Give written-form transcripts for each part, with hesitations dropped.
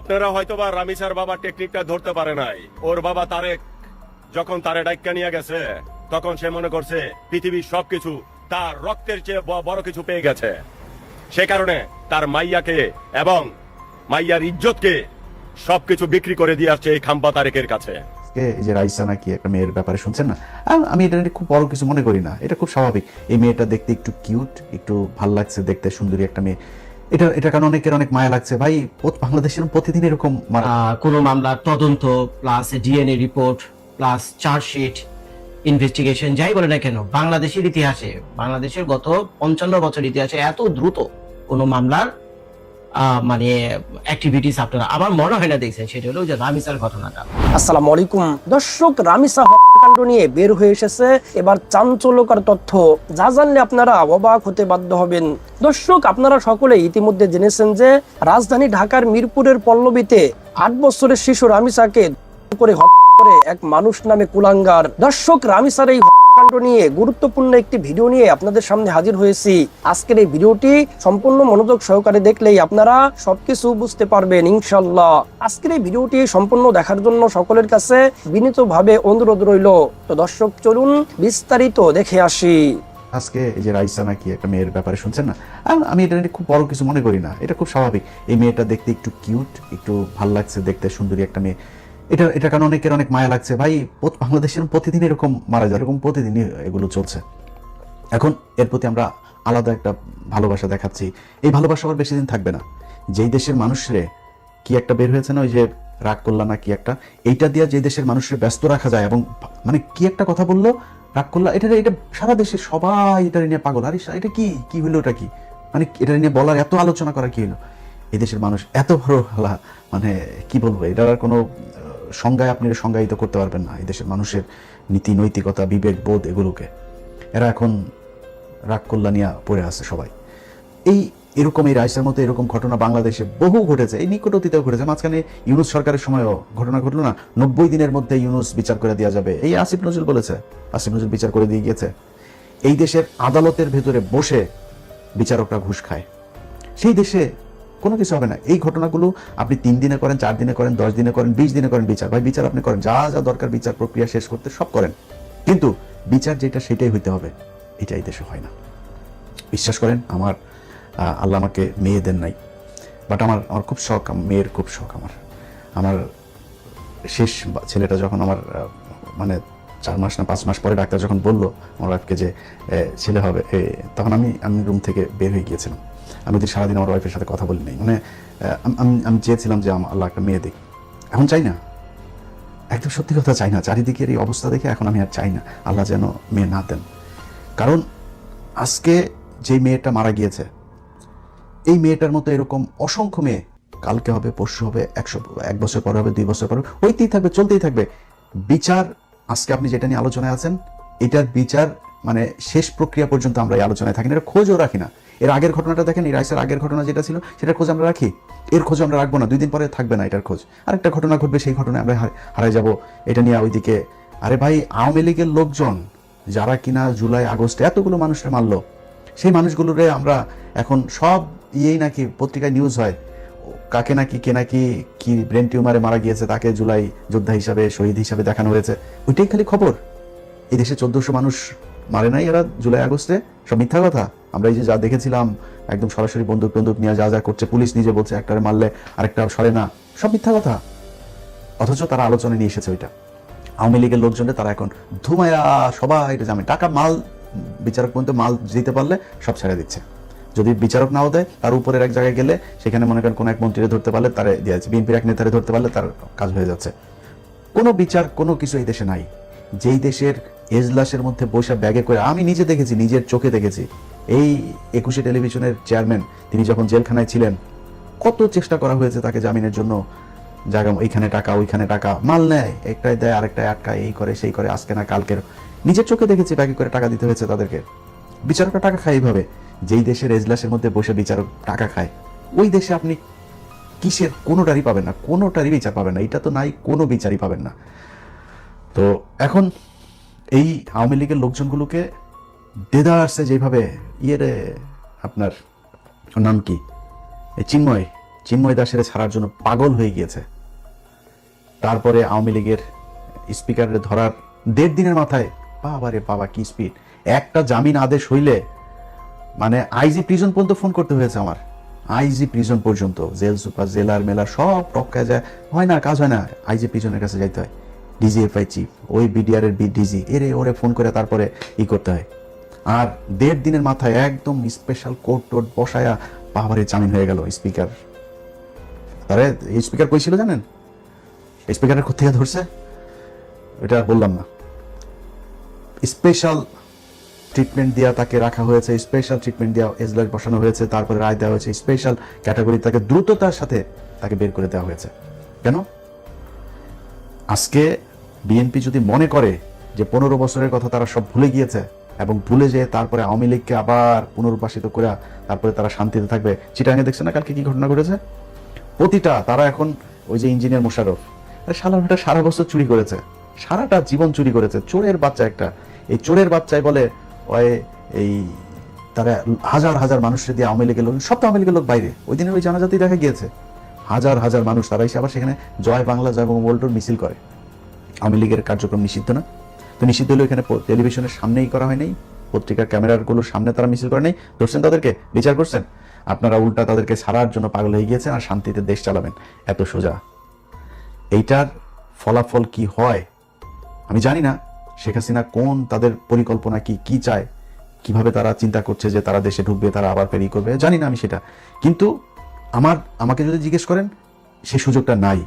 আপনারা হয়তোবা রামিসার বাবা টেকনিকটা ধরতে পারে নাই। ওর বাবা তারেক যখন তারে ডাইক্কা নিয়ে গেছে, তখন সে মনে করছে পৃথিবীর সবকিছু তার রক্তের চেয়ে বড় কিছু পেয়ে গেছে। সে কারণে তার মাইয়াকে এবং মাইয়ার ইজ্জতকে সবকিছু বিক্রি করে দিয়ে আসছে এই খাম্পা তারেকের কাছে। এই যে রাইসা নাকি একটা মেয়ের ব্যাপারে শুনছেন না, আমি এটা নিয়ে খুব বড় কিছু মনে করি না। এটা খুব স্বাভাবিক। এই মেয়েটা দেখতে একটু কিউট, একটু ভাল লাগছে দেখতে, সুন্দরী একটা মেয়ে। এটা কারণ অনেকের অনেক মায়া লাগছে ভাই। বাংলাদেশের প্রতিদিন এরকম কোনো মামলার তদন্ত plus DNA report plus chargesheet investigation যাই বলে না কেন, বাংলাদেশের ইতিহাসে, বাংলাদেশের গত 55 বছর ইতিহাসে এত দ্রুত কোনো মামলার মানে অ্যাক্টিভিটিস আপনারা আমার মনে হয় না দেখছেন। সেটা হলো যে রামিসার ঘটনাটা। আসসালামু আলাইকুম দর্শক, রামিসা হত্যাকাণ্ড নিয়ে বের হয়ে এসেছে এবার চাঞ্চল্যকর তথ্য, যা জানলে আপনারা অবাক হতে বাধ্য হবেন। দর্শক, আপনারা সকলে ইতিমধ্যে জেনেছেন যে রাজধানী ঢাকার মিরপুরের পল্লবীতে 8 বছরের শিশু রামিসাকে করে হত্যা করে এক মানুষ নামে কুলাঙ্গার। দর্শক, রামিসার এই কাণ্ড নিয়ে গুরুত্বপূর্ণ একটি ভিডিও নিয়ে আপনাদের সামনে হাজির হয়েছি। আজকের এই ভিডিওটি সম্পূর্ণ মনোযোগ সহকারে দেখলেই আপনারা সবকিছু বুঝতে পারবেন ইনশাআল্লাহ। আজকের এই ভিডিওটি সম্পূর্ণ দেখার জন্য সকলের কাছে বিনীতভাবে অনুরোধ রইল। তো দর্শক, চলুন বিস্তারিত দেখে আসি। আজকে এই যে রাইসা নাকি একটা মেয়ের ব্যাপারে শুনছেন না, আমি এটা নিয়ে খুব বড় কিছু মনে করি না। এটা খুব স্বাভাবিক। এই মেয়েটা দেখতে একটু কিউট, একটু ভাল লাগছে দেখতে, সুন্দরী একটা মেয়ে। এটা কারণ অনেকের অনেক মায়া লাগছে ভাই। বাংলাদেশের প্রতিদিন এরকম মারা যায়, এরকম প্রতিদিনই এগুলো চলছে। এখন এর প্রতি আমরা আলাদা একটা ভালোবাসা দেখাচ্ছি। এই ভালোবাসা আবার বেশি দিন থাকবে না। যেই দেশের মানুষরে কি একটা বের হয়েছে না, ওই যে রাগ করলা না কি একটা, এইটা দিয়ে যে দেশের মানুষের ব্যস্ত রাখা যায়, এবং মানে কি একটা কথা বললো রাগ করলা, এটা সারা দেশে সবাই এটা নিয়ে পাগল। আরে এটা কি হইলো, এটা কি মানে এটা নিয়ে বলার এত আলোচনা করার কি হলো? এই দেশের মানুষ এত বড় মানে কি বলবো, এটার কোনো সংজ্ঞায় আপনি সংজ্ঞায়িত করতে পারবেন না। এই দেশের মানুষের নীতি নৈতিকতা বিবেক বোধ এগুলোকে এরা এখন রাগ কল্যাণিয়া পড়ে আছে সবাই। এরকম এই রাইসের মতো এরকম ঘটনা বাংলাদেশে বহু ঘটেছে, এই নিকট অতীতেও ঘটেছে। মাঝখানে ইউনূস সরকারের সময়ও ঘটনা ঘটলো না, 90 দিনের মধ্যে ইউনূস বিচার করে দেওয়া যাবে, এই আসিফ নজরুল বলেছে। আসিফ নজরুল বিচার করে দিয়ে গিয়েছে। এই দেশের আদালতের ভেতরে বসে বিচারকরা ঘুষ খায়। সেই দেশে কোনো কিছু হবে না। এই ঘটনাগুলো আপনি 3 দিনে করেন, 4 দিনে করেন, 10 দিনে করেন, 20 দিনে করেন বিচার। ভাই বিচার আপনি করেন, যা যা দরকার বিচার প্রক্রিয়া শেষ করতে সব করেন, কিন্তু বিচার যেটা সেটাই হইতে হবে। এটা এই দেশে হয় না। বিশ্বাস করেন, আল্লাহ আমাকে মেয়ে দেন নাই, বাট আমার খুব শখ, মেয়ের খুব শখ। আমার শেষ ছেলেটা যখন আমার মানে 4 মাস না 5 মাস পরে ডাক্তার যখন বললো আমার ওয়াইফকে যে ছেলে হবে, তখন আমি রুম থেকে বের হয়ে গিয়েছিলাম। আমি তো সারাদিন আমার ওয়াইফের সাথে কথা বলি নাই। মানে আমি চেয়েছিলাম যে আল্লাহ একটা মেয়ে দিক। এখন চাই না, একদম সত্যি কথা চাই না। চারিদিকের এই অবস্থা দেখে এখন আমি আর চাই না আল্লাহ যেন মেয়ে না দেন। কারণ আজকে যে মেয়েটা মারা গিয়েছে, এই মেয়েটার মতো এরকম অসংখ্য মেয়ে কালকে হবে, পরশু হবে, 1 বছর পরে হবে, 2 বছর পরে হইতেই থাকবে, চলতেই থাকবে। বিচার আজকে আপনি যেটা নিয়ে আলোচনায় আছেন, এটার বিচার মানে শেষ প্রক্রিয়া পর্যন্ত আমরা এই আলোচনায় থাকি না, এটা খোঁজও রাখি না। এর আগের ঘটনাটা দেখেন, এই রাইসের আগের ঘটনা যেটা ছিল সেটার খোঁজ আমরা রাখি, এর খোঁজ আমরা রাখবো না। 2 দিন পরে থাকবে না এটার খোঁজ, আরেকটা ঘটনা ঘটবে, সেই ঘটনায় আমরা হারাই যাব। এটা নিয়ে ওইদিকে আরে ভাই, আওয়ামী লীগের লোকজন যারা কিনা জুলাই আগস্টে এতগুলো মানুষের মারলো, সেই মানুষগুলোরে আমরা এখন সব নাকি পত্রিকায় নিউজ হয়, কাকে নাকি কে নাকি কি ব্রেন টিউমারে মারা গিয়েছে, তাকে জুলাই যোদ্ধা হিসাবে শহীদ হিসাবে দেখানো হয়েছে। ওইটাই খালি খবর। এই দেশে 1400 মানুষ মারে নাই এরা জুলাই আগস্টে, সব মিথ্যা কথা। আমরা এই যে যা দেখেছিলাম, একদম সরাসরি বন্দুক নিয়ে যা করছে, পুলিশ নিজে বলছে একটারে মারলে আরেকটা সরে না, সব মিথ্যা কথা। অথচ তারা আলোচনায় নিয়ে এসেছে ওইটা। আওয়ামী লীগের লোকজনে তারা এখন ধুমায়া সবাই এটা জানে, টাকা মাল বিচারক পর্যন্ত মাল দিতে পারলে সব ছেড়ে দিচ্ছে। যদি বিচারক নাও দেয়, তার উপরের এক জায়গায় গেলে সেখানে মনে করেন কোনো এক মন্ত্রীরে ধরতে পারলে তারে দিয়েছে, বিএনপির এক নেতারে ধরতে পারলে তার কাজ হয়ে যাচ্ছে। কোনো বিচার কোনো কিছু এই দেশে নাই। যেই দেশের এজলাসের মধ্যে বসে ব্যাগে করে, আমি নিজে দেখেছি, নিজের চোখে দেখেছি, এই 21 টেলিভিশনের চেয়ারম্যান তিনি যখন জেলখানায় ছিলেন, কত চেষ্টা করা হয়েছে তাকে জামিনের জন্য। জায়গা এইখানে টাকা ওইখানে টাকা, মাল নেয়, একটাই দেয় আরেকটাই আটকায়, এই করে সেই করে, আজকে না কালকের। নিজের চোখে দেখেছি ব্যাগে করে টাকা দিতে হয়েছে তাদেরকে। বিচারকরা টাকা খায় এইভাবে। যেই দেশের এজলাসের মধ্যে বসে বিচারক টাকা খায়, ওই দেশে আপনি কিসের কোনোটারই পাবেন না, কোনোটারই বিচার পাবেন না। এটা তো নাই, কোনো বিচারই পাবেন না। তো এখন এই আওয়ামী লীগের লোকজনগুলোকে দেদারসে যেভাবে আপনার নাম কি, চিন্ময় চিন্ময় দাসের ছাড়ার জন্য পাগল হয়ে গিয়েছে। তারপরে আওয়ামী লীগের স্পিকারের ধরার 1.5 দিনের মাথায় বাবা রে বাবা কি স্পিড, একটা জামিন আদেশ হইলে মানে আইজি প্রিজন পর্যন্ত ফোন করতে হয়েছে আমার, আইজি প্রিজন পর্যন্ত, জেল সুপার জেলার মেলার সব টপকায় যায়, হয় না কাজ হয় না, আইজি প্রিজনের কাছে যাইতে হয়, ডিজিএফআই চিফ ওই বিডিআর এর ডিজি এরে ওরে ফোন করে তারপরে করতে হয়। আর 1.5 দিনের মাথায় একদম স্পেশাল কোর্ট টোট বসায়া বাবারে জামিন হয়ে গেল স্পিকার। তারে স্পিকার কই ছিল জানেন? স্পিকারের কোথেকে ধরছে এটা বললাম না, স্পেশাল ট্রিটমেন্ট দিয়া তাকে রাখা হয়েছে, স্পেশাল ট্রিটমেন্ট দিয়া এজলাস বসানো হয়েছে, তারপরে রায় দেওয়া হয়েছে, স্পেশাল ক্যাটাগরি তাকে দ্রুততার সাথে তাকে বের করে দেওয়া হয়েছে। কেন? আজকে বিএনপি যদি মনে করে যে 15 বছরের কথা তারা সব ভুলে গিয়েছে এবং ভুলে যেয়ে তারপরে আওয়ামী লীগকে আবার পুনর্বাসিত করে তারপরে তারা শান্তিতে থাকবে, চিটাগাঙে দেখছে না কালকে কি ঘটনা ঘটেছে? প্রতিটা তারা এখন ওই যে ইঞ্জিনিয়ার মোশাররফ শালাটা সারা বছর চুরি করেছে, সারাটা জীবন চুরি করেছে, চোরের বাচ্চা একটা। এই চোরের বাচ্চায় বলে ওই এই তারা হাজার হাজার মানুষের দিয়ে আওয়ামী লীগের লোক, সব তো আওয়ামী লীগের লোক বাইরে, ওই দিনের ওই জানাজাতেই দেখা গিয়েছে, হাজার হাজার মানুষ তারা এসে আবার সেখানে জয় বাংলা জয় বঙ্গবন্ধুর মিছিল করে। আওয়ামী লীগের কার্যক্রম নিষিদ্ধ না? তো নিষিদ্ধ হলেও এখানে টেলিভিশনের সামনেই করা হয় নাই, পত্রিকার ক্যামেরাগুলোর সামনে তারা মিছিল করে নাই, ধরছেন তাদেরকে, বিচার করছেন। আপনারা উল্টা তাদেরকে ছাড়ার জন্য পাগল হয়ে গিয়েছেন আর শান্তিতে দেশ চালাবেন, এত সোজা। এইটার ফলাফল কি হয় আমি জানি না। শেখ হাসিনা কোন তাদের পরিকল্পনা কি চায়, কিভাবে তারা চিন্তা করছে যে তারা দেশে ঢুকবে, তারা আবার ফেরি করবে, জানি না আমি সেটা। কিন্তু আমাকে যদি জিজ্ঞেস করেন সেই সুযোগটা নাই।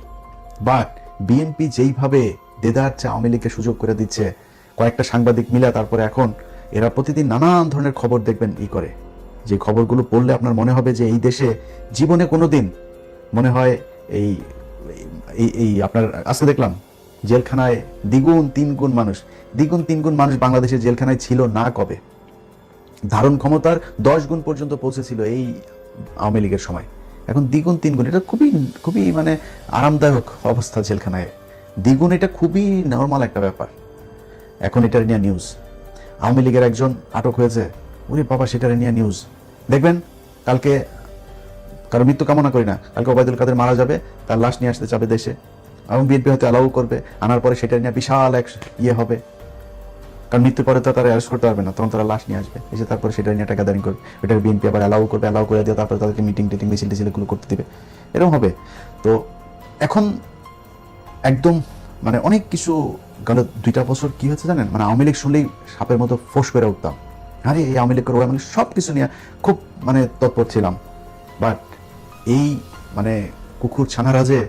বাট বিএনপি যেইভাবে দেদারছে আওয়ামী লীগকে সুযোগ করে দিচ্ছে, কয়েকটা সাংবাদিক মিলে তারপরে এখন এরা প্রতিদিন নানান ধরনের খবর দেখবেন করে, যে খবরগুলো পড়লে আপনার মনে হবে যে এই দেশে জীবনে কোনোদিন মনে হয় এই এই আপনার আজকে দেখলাম জেলখানায় দ্বিগুণ তিনগুণ মানুষ বাংলাদেশের জেলখানায় ছিল না কবে, ধারণ ক্ষমতার 10 গুণ পর্যন্ত পৌঁছেছিল এই আওয়ামী লীগের সময়, এখন দ্বিগুণ তিনগুণ। এটা খুবই খুবই মানে আরামদায়ক অবস্থা জেলখানায়, দ্বিগুণ এটা খুবই নর্মাল একটা ব্যাপার। এখন এটার নিয়ে নিউজ, আওয়ামী লীগের একজন আটক হয়েছে, ওরে বাবা সেটার নিয়ে নিউজ দেখবেন। কালকে কারো মৃত্যু কামনা করি না, কালকে ওবায়দুল কাদের মারা যাবে, তার লাশ নিয়ে আসতে যাবে দেশে, এবং বিএনপি হয়তো অ্যালাউ করবে, আনার পরে সেটা নিয়ে বিশাল এক হবে, কারণ মৃত্যুর পরে তো তারা অ্যারেস্ট করতে পারবে না, তখন তারা লাশ নিয়ে আসবে এসে, তারপরে সেটা নিয়ে একটা গ্যাদারিং করবে, ওটা বিএনপি আবার অ্যালাউ করে দিয়ে তারপরে তাদেরকে মিটিং মিছিল করতে দিবে, এরকম হবে। তো এখন একদম মানে অনেক কিছু গেল 2টা বছর কি হচ্ছে জানেন, মানে আওয়ামী লীগ শুনলেই সাপের মতো ফোঁস করে উঠতাম, আরে এই আওয়ামী লীগ করে মানে সব কিছু নিয়ে খুব মানে তৎপর ছিলাম। বাট এই মানে কুকুর ছানারা যে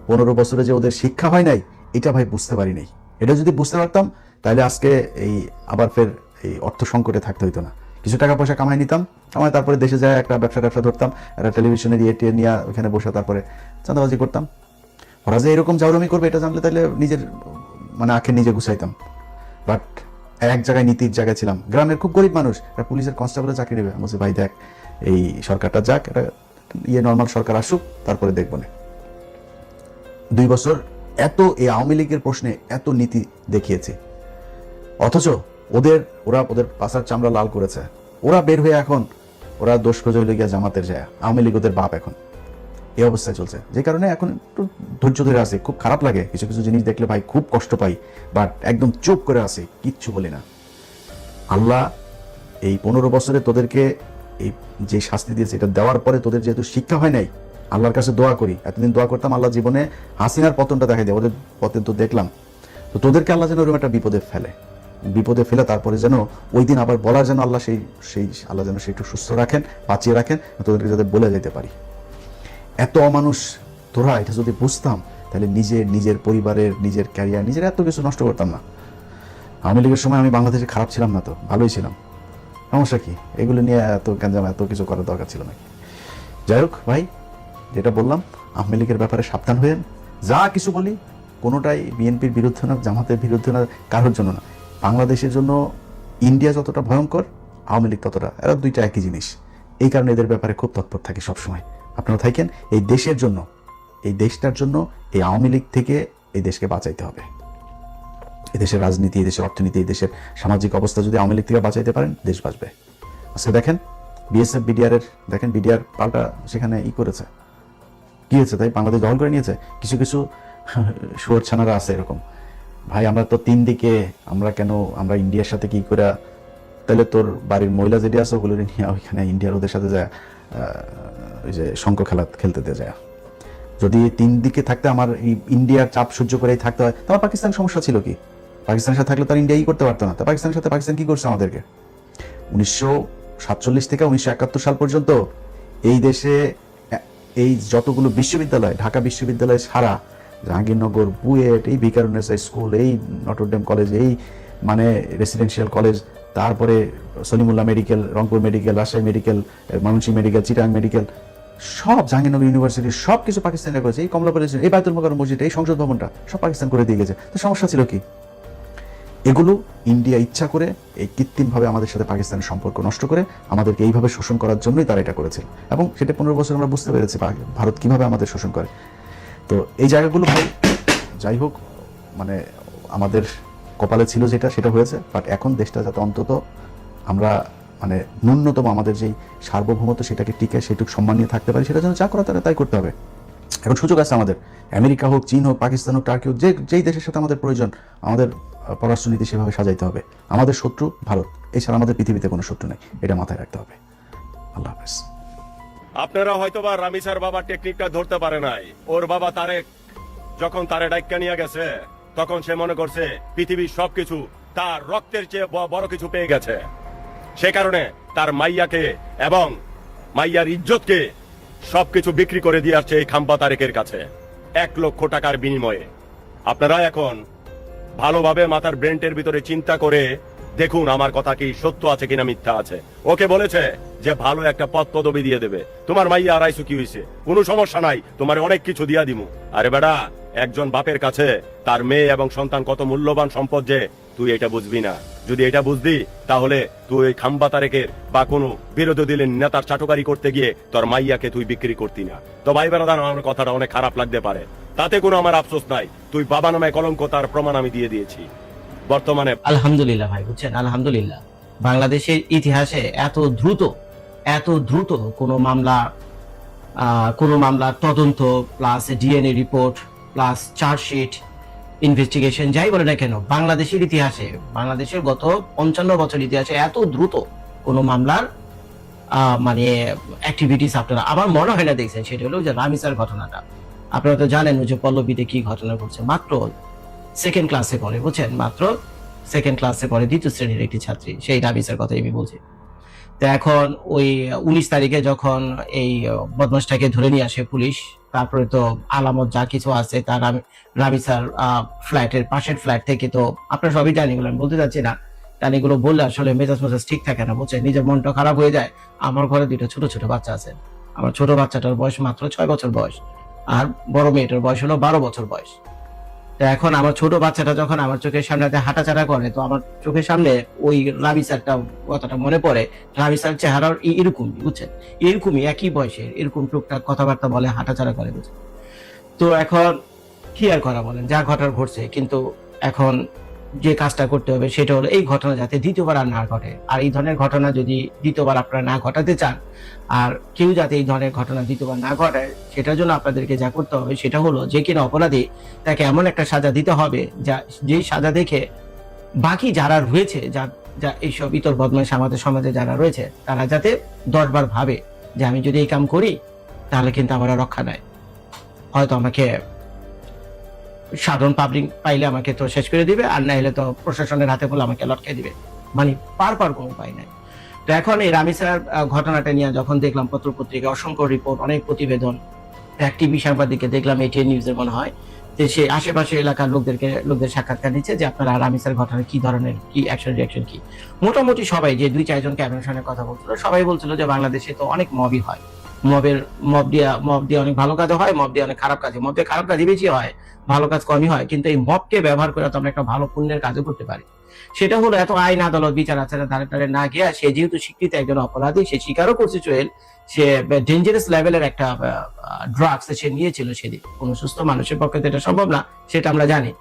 15 বছরে যে ওদের শিক্ষা হয় নাই, এটা ভাই বুঝতে পারি নাই। এটা যদি বুঝতে পারতাম তাহলে আজকে এই আবার ফের এই অর্থ সংকটে থাকতে হইতো না, কিছু টাকা পয়সা কামাই নিতাম, কামাই তারপরে দেশে যায় একটা ব্যবসা ধরতাম, একটা টেলিভিশনের ইয়ে নিয়ে ওখানে বসে তারপরে চাঁদাবাজি করতাম। ওরা যে এরকম জাউরামি করবে এটা জানলে তাহলে নিজের মানে আঁখে নিজে গুছাইতাম। বাট এক জায়গায় নীতির জায়গায় ছিলাম, গ্রামের খুব গরিব মানুষ, একটা পুলিশের কনস্টেবলের চাকরি নেবে, বলছে ভাই দেখ এই সরকারটা যাক, এটা নর্মাল সরকার আসুক, তারপরে দেখবো না। 2 বছর এত এই আওয়ামী লীগের প্রশ্নে এত নীতি দেখিয়েছে, অথচ ওরা ওদের পাশার চামড়া লাল করেছে, ওরা বের হয়ে এখন ওরা দোষ খোঁজ হইলে গিয়া জামাতের যায়, আওয়ামী লীগ ওদের বাপ এখন এই অবস্থায় চলছে। যে কারণে এখন একটু ধৈর্য ধরে আছে, খুব খারাপ লাগে কিছু কিছু জিনিস দেখলে ভাই, খুব কষ্ট পাই, বাট একদম চুপ করে আছে, কিচ্ছু বলি না। আল্লাহ এই 15 বছরে তোদেরকে এই যে শাস্তি দিয়েছে এটা দেওয়ার পরে তোদের যেহেতু শিক্ষা হয় নাই, আল্লাহর কাছে দোয়া করি, এতদিন দোয়া করতাম আল্লাহ জীবনে হাসিনার পতনটা দেখাই দেয়, ওদের পতন তো দেখলাম, তো তোদেরকে আল্লাহ যেন ওরকম একটা বিপদে ফেলে তারপরে যেন ওই দিন আবার বলার যেন আল্লাহ সেই আল্লাহ যেন সেটা সুস্থ রাখেন, বাঁচিয়ে রাখেন, তোদেরকে যাতে বলে যেতে পারি। এত অমানুষ তোরা, এটা যদি বুঝতাম তাহলে নিজের পরিবারের নিজের ক্যারিয়ার নিজের এত কিছু নষ্ট করতাম না। আওয়ামী লীগের সময় আমি বাংলাদেশে খারাপ ছিলাম না তো, ভালোই ছিলাম, সমস্যা কি? এগুলো নিয়ে এত গ্যাঞ্জাম এত কিছু করার দরকার ছিল না। যাই হোক ভাই, যেটা বললাম আওয়ামী লীগের ব্যাপারে সাবধান হয়েন, যা কিছু বলি কোনোটাই বিএনপির বিরুদ্ধে না, জামাতের বিরুদ্ধে না, কারোর জন্য না। বাংলাদেশের জন্য ইন্ডিয়া যতটা ভয়ঙ্কর, আওয়ামী লীগ ততটা, এরা দুইটা একই জিনিস। এই কারণে এদের ব্যাপারে খুব তৎপর থাকে সবসময়। আপনারা থাকেন এই দেশের জন্য, এই দেশটার জন্য, এই আওয়ামী লীগ থেকে এই দেশকে বাঁচাইতে হবে। এই দেশের রাজনীতি, এই দেশের অর্থনীতি, এই দেশের সামাজিক অবস্থা যদি আওয়ামী লীগ থেকে বাঁচাইতে পারেন, দেশ বাঁচবে। আজকে দেখেন বিএসএফ বিডিআর দেখেন বিডিআর পাল্টা সেখানে করেছে, কি হয়েছে তাই বাংলাদেশ দখল করে নিয়েছে? কিছু কিছু শুয়োর ছানারা আছে এরকম, ভাই আমরা তো 3 দিকে, আমরা ইন্ডিয়ার সাথে কি করে, তাহলে তোর বাড়ির মহিলা যেটি আছে ওগুলো নিয়ে ওইখানে ইন্ডিয়ার ওদের সাথে যায় ওই যে শঙ্খ খেলতে দিয়ে যায়। যদি 3 দিকে থাকতে আমার এই ইন্ডিয়ার চাপ সহ্য করেই থাকতে হয়, তোমার পাকিস্তানের সমস্যা ছিল কি? পাকিস্তানের সাথে থাকলে তার ইন্ডিয়াই করতে পারতো না। তা পাকিস্তানের সাথে পাকিস্তান কি করছে আমাদেরকে? 1947 থেকে 1971 সাল পর্যন্ত এই দেশে এই যতগুলো বিশ্ববিদ্যালয়, ঢাকা বিশ্ববিদ্যালয় ছাড়া জাহাঙ্গীরনগর, বুয়েট, এই ভিকারুননিসা স্কুল, এই নটরডেম কলেজ, এই মানে রেসিডেন্সিয়াল কলেজ, তারপরে Salimullah medical, Rangpur medical, Rajshahi medical, Mymensingh medical, Chittagong medical, সব জাহাঙ্গীরনগর ইউনিভার্সিটি সব কিছু পাকিস্তানে করেছে। এই কমলাপুরে এই বাইতুল মোকাররম মসজিদ, এই সংসদ ভবনটা সব পাকিস্তান করে দিয়ে গেছে। তো সমস্যা ছিল কি? এগুলো ইন্ডিয়া ইচ্ছা করে এই কৃত্রিমভাবে আমাদের সাথে পাকিস্তানের সম্পর্ক নষ্ট করে আমাদেরকে এইভাবে শোষণ করার জন্যই তারা এটা করেছিল, এবং সেটা 15 বছর আমরা বুঝতে পেরেছি ভারত কিভাবে আমাদের শোষণ করে। তো এই জায়গাগুলো ভাই যাই হোক, মানে আমাদের কপালে ছিল যেটা সেটা হয়েছে, বাট এখন দেশটা যাতে অন্তত আমরা মানে ন্যূনতম আমাদের যেই সার্বভৌমত্ব সেটাকে টিকে সেটুকু সম্মান নিয়ে থাকতে পারি, সেটা যেন যা করা তারা তাই করতে হবে। এখন সুযোগ আছে আমাদের, আমেরিকা হোক, চীন হোক, পাকিস্তান হোক, টার্কি হোক, যেই দেশের সাথে আমাদের প্রয়োজন, আমাদের পররাষ্ট্রনীতি সেভাবে সাজাইতে হবে। আমাদের শত্রু ভারত, এছাড়া আমাদের পৃথিবীতে কোনো শত্রু নেই, এটা মাথায় রাখতে হবে। আল্লাহ হাফেজ। আপনারা হয়তোবা রামিসার বাবার টেকনিকটা ধরতে পারে নাই। ওর বাবা তারেক যখন তারে ডাইক্কা নিয়ে গেছে, তখন সে মনে করছে পৃথিবীর সবকিছু তার রক্তের চেয়ে বড় কিছু পেয়ে গেছে। সে কারণে তার মাইয়াকে এবং মাইয়ার ইজ্জতকে সবকিছু বিক্রি করে দিয়ে আসছে এই খাম্পা তারেকের কাছে 1 লক্ষ টাকার বিনিময়ে। আপনারা এখন ভালোভাবে মাথার ব্রেনটের ভিতরে চিন্তা করে দেখুন আমার কথা কি সত্য আছে কিনা মিথ্যা আছে। ওকে বলেছে যে ভালো একটা পদ পদবি দিয়ে দেবে, তোমার মাইয়া আড়াইশো কি হয়েছে, কোনো সমস্যা নাই, তোমার অনেক কিছু দিয়া দিমু। আরে বেটা, একজন বাপের কাছে তার মেয়ে এবং সন্তান কত মূল্যবান সম্পদ যে তুই এটা বুঝবি না। যদি এটা বুঝবি তাহলে তুই ওই খাম্বা তারেকের বা কোনো বিরোধী দলের নেতার চাটুকারি করতে গিয়ে তোর মাইয়াকে তুই বিক্রি করতি না। তো ভাই বেড়াদার, আমার কথাটা অনেক খারাপ লাগতে পারে, তাতে কোনো আমার আফসোস নাই। তুই বাবা নামে কলঙ্ক, তার প্রমাণ আমি দিয়ে দিয়েছি। বর্তমানে আলহামদুলিল্লাহ ভাই, বুঝছেন, আলহামদুলিল্লাহ বাংলাদেশের ইতিহাসে এত দ্রুত কোনো মামলা তদন্ত plus DNA report plus chargesheet investigation যাই বলে না কেন, বাংলাদেশের ইতিহাসে, বাংলাদেশের গত 55 বছর ইতিহাসে এত দ্রুত কোনো মামলার মানে অ্যাক্টিভিটিস আপনারা আমার মনে হয় না দেখছেন। সেটা হলো যে রামিসার ঘটনাটা। আপনারা তো জানেন যে পল্লবীতে কি ঘটনা ঘটছে। মাত্র 2nd ক্লাসে পড়ে, বুঝছেন, মাত্র 2nd ক্লাসে পড়ে, 2য় শ্রেণীর একটি ছাত্রী, সেই রামিসার কথাই আমি বলছি। তো এখন ওই 19 তারিখে যখন এই বদমাশটাকে ধরে নিয়ে আসে পুলিশ, তারপরে তো আলামত যা কিছু আছে তার রামিসার ফ্ল্যাটের পাশের ফ্ল্যাট থেকে, তো আপনারা সবই জানি, এগুলো আমি বলতে চাচ্ছি না, কারণ এগুলো বললে আসলে মেজাজ ঠিক থাকে না, বুঝছেন, নিজের মনটা খারাপ হয়ে যায়। আমার ঘরে 2টা ছোট বাচ্চা আছে। আমার ছোট বাচ্চাটার বয়স মাত্র 6 বছর বয়স, আর বড় মেয়েটার বয়স হলো 12 বছর বয়স। তো এখন আমার ছোট বাচ্চাটা যখন আমার চোখের সামনে হাঁটাচাড়া করে, তো আমার চোখের সামনে ওই রামিসারটা কথাটা মনে পড়ে। রামিসার চেহারা এরকমই, বুঝছেন, এরকমই একই বয়সের, এরকম টুকটাক কথাবার্তা বলে, হাঁটাচাড়া করে, বুঝছেন। তো এখন কি আর করা, বলেন, যা ঘটার ঘটছে। কিন্তু এখন যে কাজটা করতে হবে সেটা হলো এই ঘটনা যাতে দ্বিতীয়বার আর না ঘটে। আর এই ধরনের ঘটনা যদি দ্বিতীয়বার আপনারা না ঘটাতে চান, আর কেউ যাতে এই ধরনের ঘটনা দ্বিতীয়বার না ঘটায়, সেটার জন্য আপনাদেরকে যা করতে হবে সেটা হলো যে কিনা অপরাধী, তাকে এমন একটা সাজা দিতে হবে যেই সাজা দেখে বাকি যারা রয়েছে, যা এইসব ইতর বদমাইশ আমাদের সমাজে যারা রয়েছে, তারা যাতে 10 বার ভাবে যে আমি যদি এই কাম করি তাহলে কিন্তু আমার আর রক্ষা নাই। হয়তো আমাকে সাধারণ পাবলিক পাইলে আমাকে তো শেষ করে দিবে, আর না হলে তো প্রশাসনের হাতে বলে আমাকে লটকে দিবে, মানে পার কোনো উপায় নাই। তো এখন এই রামিসার ঘটনাটা নিয়ে যখন দেখলাম পত্র পত্রিকা অসংখ্য রিপোর্ট, অনেক প্রতিবেদন, এক টিভি সাংবাদিককে দেখলাম এটিএন নিউজের মনে হয়, যে সে আশেপাশে এলাকার লোকদের সাক্ষাৎকার নিচ্ছে যে আপনারা রামিসার ঘটনা কি ধরনের, কি অ্যাকশন রিঅ্যাকশন কি। মোটামুটি সবাই, যে 2-4 জন ক্যামেরার সামনে কথা বলছিল, সবাই বলছিল যে বাংলাদেশে তো অনেক মবই হয়, মব দিয়ে অনেক ভালো কাজ হয়, মব দিয়ে অনেক খারাপ কাজ, মব দিয়ে খারাপ কাজই বেশি হয়, ভালো কাজ কমই হয়। কিন্তু এই মবকে ব্যবহার করে তো আমরা একটা ভালো পুণ্যের কাজও করতে পারি। সেটা হলো এত আইন আদালত বিচার আচারের ধারে ধারে না গিয়ে সে যেহেতু স্বীকৃত একজন অপরাধী, সে স্বীকারও করছে সোহেল সে ডেঞ্জারাস লেভেলের একটা ড্রাগস সে নিয়েছিল সেদিন। কোন সুস্থ মানুষের পক্ষে তো এটা সম্ভব না, সেটা আমরা জানি।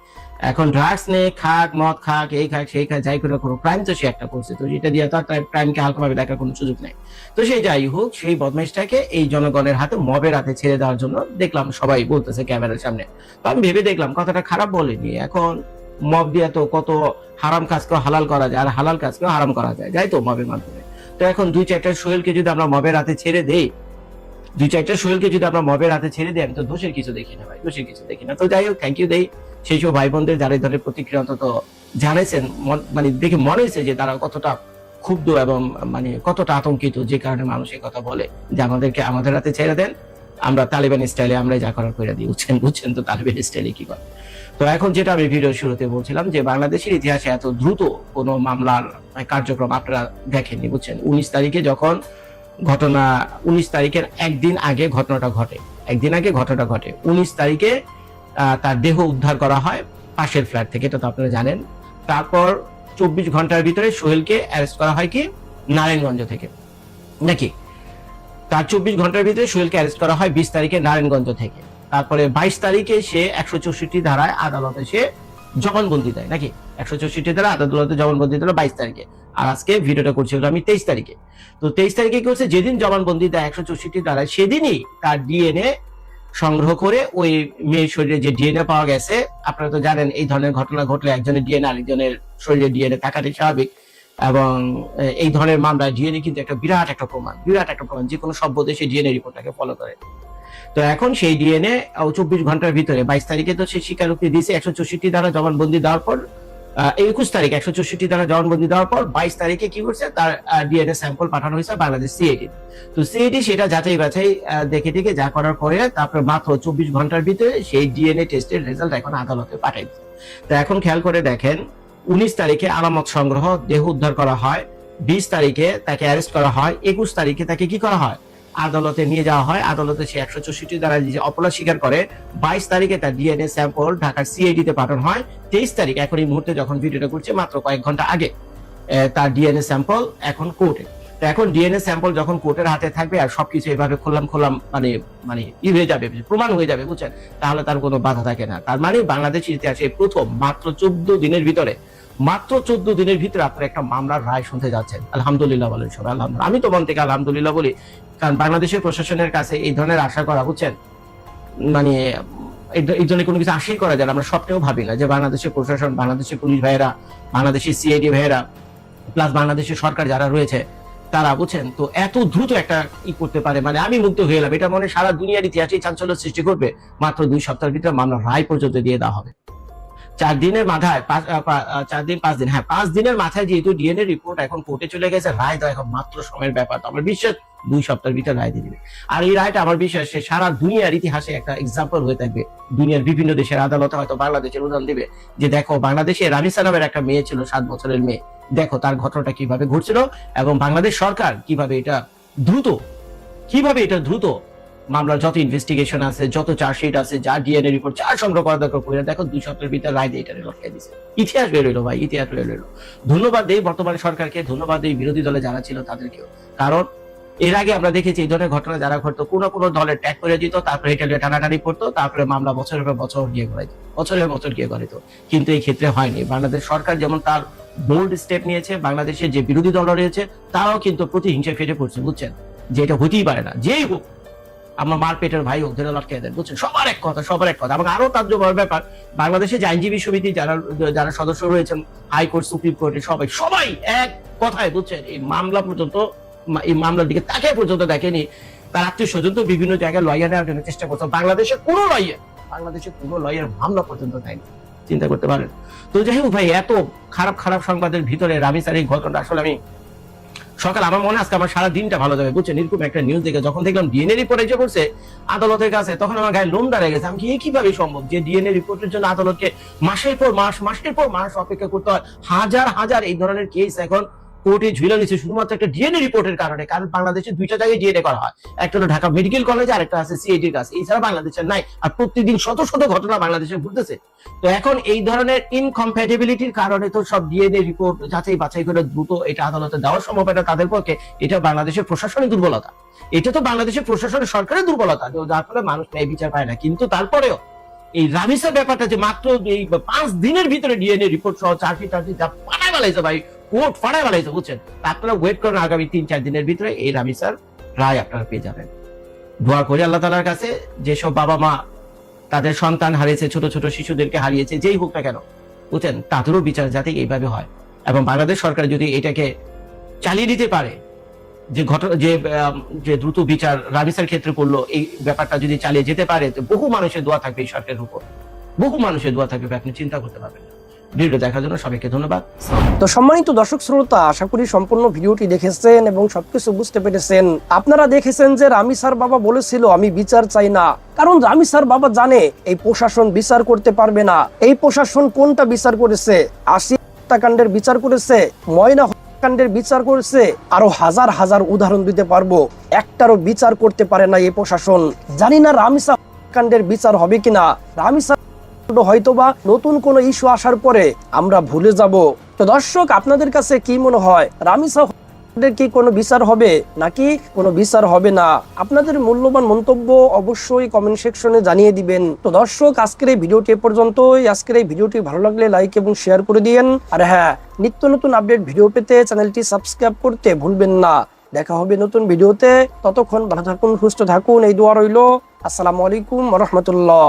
এখন ড্রাগস নিয়ে খাক, মদ খাক, এই খাক সেই খাক, যাই করে কোনো ক্রাইম তো সে একটা করছে, তো এটা দিয়ে তার ক্রাইমকে হালকাভাবে দেখার কোনো সুযোগ নেই। তো সেই যাই হোক, সেই বদমাইশটাকে এই জনগণের হাতে, মবের হাতে ছেড়ে দেওয়ার জন্য দেখলাম সবাই বলতেছে ক্যামেরার সামনে। তো আমি ভেবে দেখলাম কথাটা খারাপ বলেনি। এখন মব দিয়ে তো কত হারাম কাজকেও হালাল করা যায়, আর হালাল কাজকেও হারাম করা যায়, যাই তো মবের মাধ্যমে। তো এখন 2-4টা সোহেলকে যদি আমরা মবের হাতে ছেড়ে দেই, 2-4টা সোহেলকে যদি আমরা মবের হাতে ছেড়ে দিই, আমি তো দোষের কিছু দেখি না ভাই, দোষের কিছু দেখি না। তো যাই হোক, থ্যাংক ইউ দেই সেই সব ভাই বোনদের যারা এই ধরনের প্রতিক্রিয়া অন্তত জানাইছেন, মানে দেখে মনে হয়েছে যে তারা কতটা ক্ষুব্ধ এবং মানে কতটা আতঙ্কিত, যে কারণে মানুষ এই কথা বলে যে আমাদেরকে আমাদের হাতে ছেড়ে দেন, আমরা তালিবান স্টাইলে আমরা যা করার করে দিই। বুঝছেন তো তালিবান স্টাইলে কি করে। তো এখন যেটা আমি ভিডিও শুরুতে বলছিলাম যে বাংলাদেশের ইতিহাসে এত দ্রুত কোনো মামলার কার্যক্রম আপনারা দেখেননি, বুঝছেন। 19 তারিখে যখন ঘটনা, 19 তারিখের একদিন আগে ঘটনাটা ঘটে, 19 তারিখে তার দেহ উদ্ধার করা হয় পাশের ফ্ল্যাট থেকে, এটা তো আপনারা জানেন। তারপর 24 ঘন্টার ভিতরে সোহেলকে অ্যারেস্ট করা হয় কি নারায়ণগঞ্জ থেকে, নাকি তার 24 ঘন্টার ভিতরে সোহেলকে অ্যারেস্ট করা হয় 20 তারিখে নারায়ণগঞ্জ থেকে। তারপরে 22 তারিখে সে 164 ধারায় আদালতে সে জবানবন্দি দেয়, নাকি 164 ধারা আদালতে জবানবন্দি দিল 22 তারিখে। আর আজকে ভিডিওটা করছি আমি 23 তারিখে। তো 23 তারিখে কি হচ্ছে, যেদিন জবানবন্দি দেয় 164 ধারায়, সেদিনই তার ডিএনএ সংগ্রহ করে ওই মেয়ের শরীরে যে ডিএনএ পাওয়া গেছে, আপনারা তো জানেন এই ধরনের ঘটনা ঘটলে একজনের ডিএনএ আরেকজনের শরীরে ডিএনএ থাকাটাই স্বাভাবিক। এবং এই ধরনের মামলায় ডিএনএ কিন্তু একটা বিরাট একটা প্রমাণ, যে কোনো সভ্য দেশে ডিএনএ রিপোর্টটাকে ফলো করে। তো এখন সেই ডিএনএ 24 ঘন্টার ভিতরে 22 তারিখে তো সে স্বীকারোক্তি দিয়েছে 164 ধারা জবানবন্দি দেওয়ার পর, 21 তারিখ 164 ধারা জবানবন্দি দেওয়ার পর 22 তারিখে কি করছে, তার ডিএনএ স্যাম্পল পাঠানো হয়েছে বাংলাদেশ সিআইডি। তো সিআইডি সেটা যাচাই বাছাই দেখে দেখে যা করার পরে তারপর মাত্র 24 ঘন্টার ভিতরে সেই ডিএনএ টেস্টের রেজাল্ট এখন আদালতে পাঠাই দিচ্ছে। তো এখন খেয়াল করে দেখেন, 19 তারিখে আলামত সংগ্রহ, দেহ উদ্ধার করা হয়, 20 তারিখে তাকে অ্যারেস্ট করা হয়, 21 তারিখে তাকে কি করা হয়, আদালতে নিয়ে যাওয়া হয়। আদালতে সে 164 দ্বারা যে অপরাধ স্বীকার করে। 22 তারিখে তার ডিএনএ স্যাম্পল ঢাকার সিআইডি তে পাঠানো হয়। 23 তারিখ, এখন এই মুহূর্তে যখন ভিডিওটা করছে মাত্র কয়েক ঘন্টা আগে, তার ডিএনএ স্যাম্পল এখন কোর্টে। তো এখন ডিএনএ স্যাম্পল যখন কোর্টের হাতে থাকবে আর সবকিছু এভাবে খোলাম মানে হয়ে যাবে, প্রমাণ হয়ে যাবে, বুঝছেন, তাহলে তার কোনো বাধা থাকে না। তার মানে বাংলাদেশের ইতিহাসে প্রথম মাত্র 14 দিনের ভিতরে আপনারা একটা মামলার রায় শুনতে যাচ্ছেন। আলহামদুলিল্লাহ বলেন সবাই আলহামদুলিল্লাহ। আমি তো মন থেকে আলহামদুলিল্লাহ বলি, কারণ বাংলাদেশের প্রশাসনের কাছে এই ধরনের আশা করা, বুঝছেন, মানে এই জন্য কোনো কিছু আশাই করা যায় না। আমরা স্বপ্নেও ভাবি না যে বাংলাদেশের প্রশাসন, বাংলাদেশের পুলিশ ভাইয়েরা, বাংলাদেশের সিআইডি ভাইয়েরা, প্লাস বাংলাদেশের সরকার যারা রয়েছে তারা, বুঝছেন, তো এত দ্রুত একটা করতে পারে। মানে আমি মুগ্ধ হয়ে গেলাম। এটা মনে সারা দুনিয়ার ইতিহাসে চাঞ্চল্য সৃষ্টি করবে। মাত্র 2 সপ্তাহের ভিতরে মামলার রায় পর্যন্ত দিয়ে দেওয়া হবে। 4 দিনের মাথায় 5 দিনের মাথায় যেহেতু ডিএনএ রিপোর্ট এখন কোর্টে চলে গেছে, রায় দেওয়া এখন মাত্র সময়ের ব্যাপার। তো আমার বিশ্বাস 2 সপ্তাহের ভিতরে রায় দিয়ে দিবে। আর এই রায়টা আমার বিশ্বাস সারা দুনিয়ার ইতিহাসে একটা এক্সাম্পল হয়ে থাকবে। দুনিয়ার বিভিন্ন দেশের আদালতে হয়তো বাংলাদেশের উদাহরণ দিবে যে দেখো, বাংলাদেশে রামিসা নামের একটা মেয়ে ছিল, 7 বছরের মেয়ে, দেখো তার ঘটনাটা কিভাবে ঘটছিল এবং বাংলাদেশ সরকার কিভাবে এটা দ্রুত মামলার যত ইনভেস্টিগেশন আছে, যত চার্জশিট আছে, যা ডিএনএ রিপোর্ট যা সংগ্রহ করা দরকার করে দেখো 2 সপ্তাহের ভিতরে রায় দিয়ে এটা লটকাই দিছে। ইতিহাস বের হইলো ভাই, ইতিহাস বের হইলো। ধন্যবাদ দেই বর্তমান সরকারকে, ধন্যবাদ দেই বিরোধী দলে যারা ছিল তাদেরকেও। কারণ এর আগে আমরা দেখেছি এই ধরনের ঘটনা যারা ঘটতো, কোনো দলের ট্যাগ করে দিত, তারপরে এটা টানাটানি পড়তো, তারপরে মামলা বছরের পর বছর গিয়ে করাইতো। কিন্তু এই ক্ষেত্রে হয়নি। বাংলাদেশ সরকার যেমন তার বোল্ড স্টেপ নিয়েছে, বাংলাদেশের যে বিরোধী দল রয়েছে তারাও কিন্তু প্রতিহিংসায় ফেটে পড়ছে, বুঝছেন, যে এটা হতেই পারে না, যেই হোক আমার মার পেটের ভাই হোক, ধরে লটকে দেন, বুঝছেন, সবার এক কথা। এবং আরো তাজ্জবের ব্যাপার, বাংলাদেশের যে আইনজীবী সমিতি যারা সদস্য রয়েছেন, হাইকোর্ট, সুপ্রিম কোর্টের সবাই এক কথায়, বুঝছেন, এই মামলার দিকে তাকিয়ে পর্যন্ত দেখেনি। তার আত্মীয় স্বজন তো বিভিন্ন জায়গায় লয়ার নেওয়ার জন্য চেষ্টা করছে, বাংলাদেশের কোনো লয়ার মামলা পর্যন্ত দেয়নি, চিন্তা করতে পারেন। তো যাই হোক ভাই, এত খারাপ সংবাদের ভিতরে রামিসার এই ঘটনা, আসলে আমি সকাল আমার মনে আজকে আমার সারা দিনটা ভালো যাবে, বুঝছেন। এরকম একটা নিউজ দেখে যখন দেখলাম ডিএনএ রিপোর্ট এসে পড়ছে আদালতের কাছে, তখন আমার গায়ে লোম দাঁড়িয়ে গেছে। আমি কি কিভাবে সম্ভব যে ডিএনএ রিপোর্টের জন্য আদালতকে মাসের পর মাস অপেক্ষা করতে হয়? হাজার এই ধরনের কেস এখন কোর্টে ঝুলে নিচ্ছে শুধুমাত্র একটা ডিএনএ রিপোর্টের কারণে। কারণ বাংলাদেশে দুইটা জায়গায় ডিএনএ করা হয়, একটা হলো ঢাকা মেডিকেল কলেজ, আর একটা আছে সিআইডির কাছে, এছাড়া বাংলাদেশের নাই। আর প্রতিদিন শত শত ঘটনা বাংলাদেশে ঘটতেছে। তো এখন এই ধরনের ইনকম্প্যাটিবিলিটির কারণে তো সব ডিএনএ রিপোর্ট যাচাই বাছাই করে দ্রুত এটা আদালতে দেওয়া সম্ভব, এটা তাদের পক্ষে। এটা বাংলাদেশের প্রশাসনের দুর্বলতা, এটা তো বাংলাদেশের প্রশাসনের সরকারের দুর্বলতা, যার ফলে মানুষ ন্যায় বিচার পায় না। কিন্তু তারপরেও এই রামিসার ব্যাপারটা যে মাত্র এই 5 দিনের ভিতরে ডিএনএ রিপোর্ট সহ চার্জশিট যা ফাটাই বানাইছে ভাই, কোর্ট ফাটাই বানাইছে, বুঝছেন? আপনারা ওয়েট করেন, আগামী 3-4 দিনের ভিতরে এই রামিসার রায় আপনারা পেয়ে যাবেন। দোয়া করি আল্লাহ তাআলার কাছে, যেসব বাবা মা তাদের সন্তান হারিয়েছে, ছোট ছোট শিশুদেরকে হারিয়েছে, যেই হোক না কেন, বুঝছেন, তাদেরও বিচার যাতে এইভাবে হয়। এবং বাংলাদেশ সরকার যদি এটাকে চালিয়ে দিতে পারে, যে যে দ্রুত বিচার রামিসার ক্ষেত্রে করলো, এই ব্যাপারটা যদি চালিয়ে যেতে পারে, তো বহু মানুষের দোয়া থাকবে এই সরকারের উপর, বহু মানুষের দোয়া থাকবে, আপনি চিন্তা করতে পারবেন না। ভিডিও দেখার জন্য সবাইকে ধন্যবাদ। তো সম্মানিত দর্শক শ্রোতা, আশা করি সম্পূর্ণ ভিডিওটি দেখেছেন এবং সবকিছু বুঝতে পেরেছেন। আপনারা দেখেছেন যে রামিসার বাবা বলেছিল আমি বিচার চাই না, কারণ রামিসার বাবা জানে এই প্রশাসন বিচার করতে পারবে না। এই প্রশাসন কোনটা বিচার করেছে? 80 হত্যাকাণ্ডের বিচার করেছে, ময়না হত্যাকাণ্ডের বিচার করেছে, আরো হাজার হাজার উদাহরণ দিতে পারবো। একটারও বিচার করতে পারে না এই প্রশাসন। জানি না রামিসা হত্যাকাণ্ডের বিচার হবে কিনা, রামিসা হয়তোবা নতুন কোন ইস্যু আসার পরে আমরা ভুলে যাব। তো দর্শক, আপনাদের কাছে কি মনে হয়, রামিসা কি কোনো বিচার হবে নাকি কোনো বিচার হবে না? আপনাদের মূল্যবান মন্তব্য অবশ্যই কমেন্ট সেকশনে জানিয়ে দিবেন। তো দর্শক, আজকের এই ভিডিওটি এ পর্যন্তই। আজকের এই ভিডিওটি ভালো লাগলে লাইক এবং শেয়ার করে দিয়েন। আর হ্যাঁ, নিত্য নতুন আপডেট ভিডিও পেতে চ্যানেলটি সাবস্ক্রাইব করতে ভুলবেন না। দেখা হবে নতুন ভিডিওতে, ততক্ষণ ভালো থাকুন, সুস্থ থাকুন, এই দোয়া রইল। আসসালামু আলাইকুম ওয়া রাহমাতুল্লাহ।